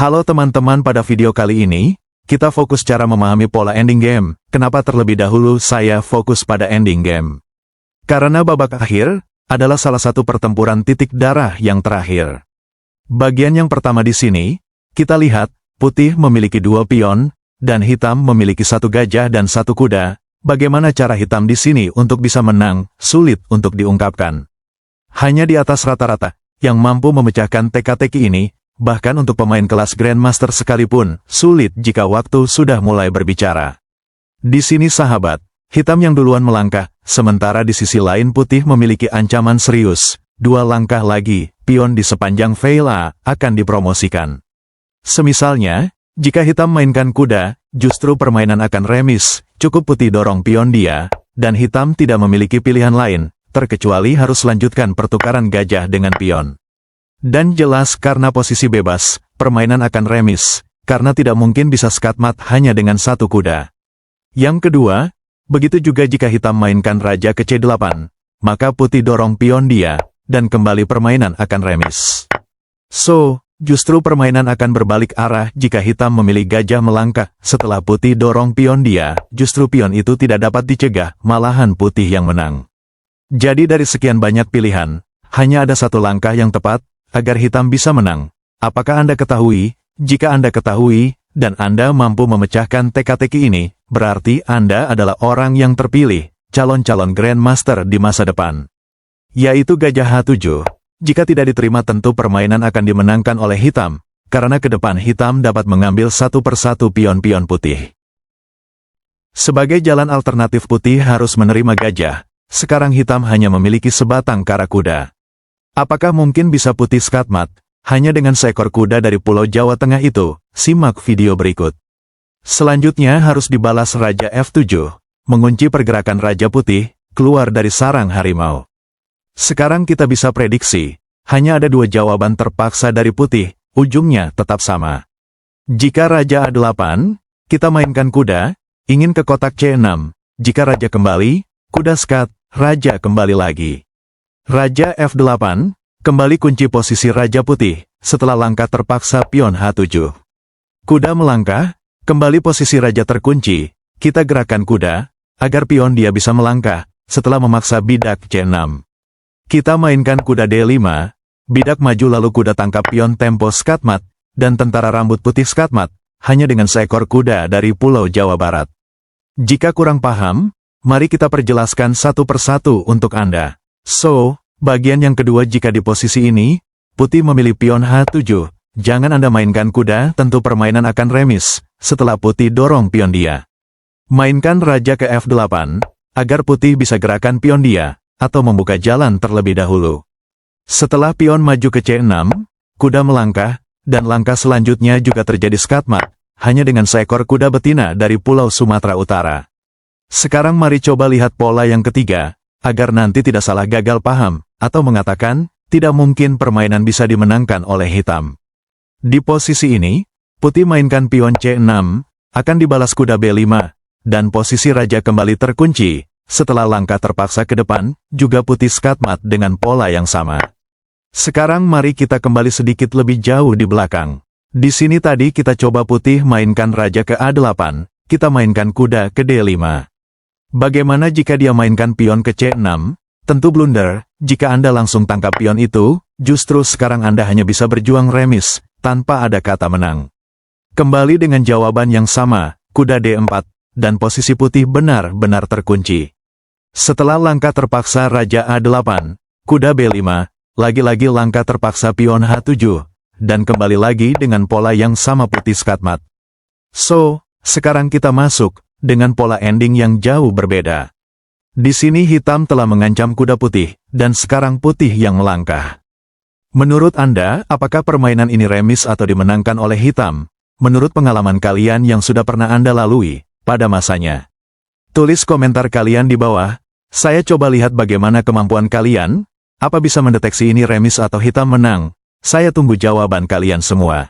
Halo teman-teman, pada video kali ini, kita fokus cara memahami pola ending game. Kenapa terlebih dahulu saya fokus pada ending game? Karena babak akhir adalah salah satu pertempuran titik darah yang terakhir. Bagian yang pertama di sini, kita lihat, putih memiliki 2 pion, dan hitam memiliki 1 gajah dan 1 kuda. Bagaimana cara hitam di sini untuk bisa menang, sulit untuk diungkapkan. Hanya di atas rata-rata, yang mampu memecahkan teka-teki ini, bahkan untuk pemain kelas Grandmaster sekalipun, sulit jika waktu sudah mulai berbicara. Di sini sahabat, hitam yang duluan melangkah, sementara di sisi lain putih memiliki ancaman serius. 2 langkah lagi, pion di sepanjang Veila akan dipromosikan. Semisalnya, jika hitam mainkan kuda, justru permainan akan remis, cukup putih dorong pion dia, dan hitam tidak memiliki pilihan lain, terkecuali harus lanjutkan pertukaran gajah dengan pion. Dan jelas karena posisi bebas, permainan akan remis, karena tidak mungkin bisa skatmat hanya dengan 1 kuda. Yang kedua, begitu juga jika hitam mainkan raja ke C8, maka putih dorong pion dia, dan kembali permainan akan remis. So, justru permainan akan berbalik arah jika hitam memilih gajah melangkah, setelah putih dorong pion dia, justru pion itu tidak dapat dicegah, malahan putih yang menang. Jadi dari sekian banyak pilihan, hanya ada 1 langkah yang tepat, agar hitam bisa menang. Apakah Anda ketahui? Jika Anda ketahui, dan Anda mampu memecahkan teka-teki ini, berarti Anda adalah orang yang terpilih, calon-calon Grandmaster di masa depan. Yaitu gajah H7. Jika tidak diterima tentu permainan akan dimenangkan oleh hitam, karena ke depan hitam dapat mengambil 1 persatu pion-pion putih. Sebagai jalan alternatif putih harus menerima gajah, sekarang hitam hanya memiliki sebatang kara kuda. Apakah mungkin bisa putih skatmat, hanya dengan seekor kuda dari Pulau Jawa Tengah itu? Simak video berikut. Selanjutnya harus dibalas Raja F7, mengunci pergerakan Raja Putih, keluar dari sarang harimau. Sekarang kita bisa prediksi, hanya ada 2 jawaban terpaksa dari putih, ujungnya tetap sama. Jika Raja A8, kita mainkan kuda, ingin ke kotak C6, jika Raja kembali, kuda skat, Raja kembali lagi. Raja F8, kembali kunci posisi Raja Putih, setelah langkah terpaksa pion H7. Kuda melangkah, kembali posisi Raja terkunci, kita gerakan kuda, agar pion dia bisa melangkah, setelah memaksa bidak C6. Kita mainkan kuda D5, bidak maju lalu kuda tangkap pion tempo skatmat, dan tentara rambut putih skatmat, hanya dengan seekor kuda dari Pulau Jawa Barat. Jika kurang paham, mari kita perjelaskan satu persatu untuk Anda. So, bagian yang kedua jika di posisi ini, putih memilih pion H7, jangan Anda mainkan kuda, tentu permainan akan remis, setelah putih dorong pion dia. Mainkan raja ke F8, agar putih bisa gerakan pion dia, atau membuka jalan terlebih dahulu. Setelah pion maju ke C6, kuda melangkah, dan langkah selanjutnya juga terjadi skatmat, hanya dengan seekor kuda betina dari Pulau Sumatera Utara. Sekarang mari coba lihat pola yang ketiga, agar nanti tidak salah gagal paham, atau mengatakan, tidak mungkin permainan bisa dimenangkan oleh hitam. Di posisi ini, putih mainkan pion C6, akan dibalas kuda B5, dan posisi raja kembali terkunci. Setelah langkah terpaksa ke depan, juga putih skatmat dengan pola yang sama. Sekarang mari kita kembali sedikit lebih jauh di belakang. Di sini tadi kita coba putih mainkan raja ke A8, kita mainkan kuda ke D5. Bagaimana jika dia mainkan pion ke C6? Tentu blunder, jika Anda langsung tangkap pion itu, justru sekarang Anda hanya bisa berjuang remis, tanpa ada kata menang. Kembali dengan jawaban yang sama, kuda D4, dan posisi putih benar-benar terkunci. Setelah langkah terpaksa Raja A8, kuda B5, lagi-lagi langkah terpaksa pion H7, dan kembali lagi dengan pola yang sama putih skatmat. So, sekarang kita masuk dengan pola ending yang jauh berbeda. Di sini hitam telah mengancam kuda putih, dan sekarang putih yang melangkah. Menurut Anda, apakah permainan ini remis atau dimenangkan oleh hitam? Menurut pengalaman kalian yang sudah pernah Anda lalui pada masanya. Tulis komentar kalian di bawah. Saya coba lihat bagaimana kemampuan kalian. Apa bisa mendeteksi ini remis atau hitam menang? Saya tunggu jawaban kalian semua.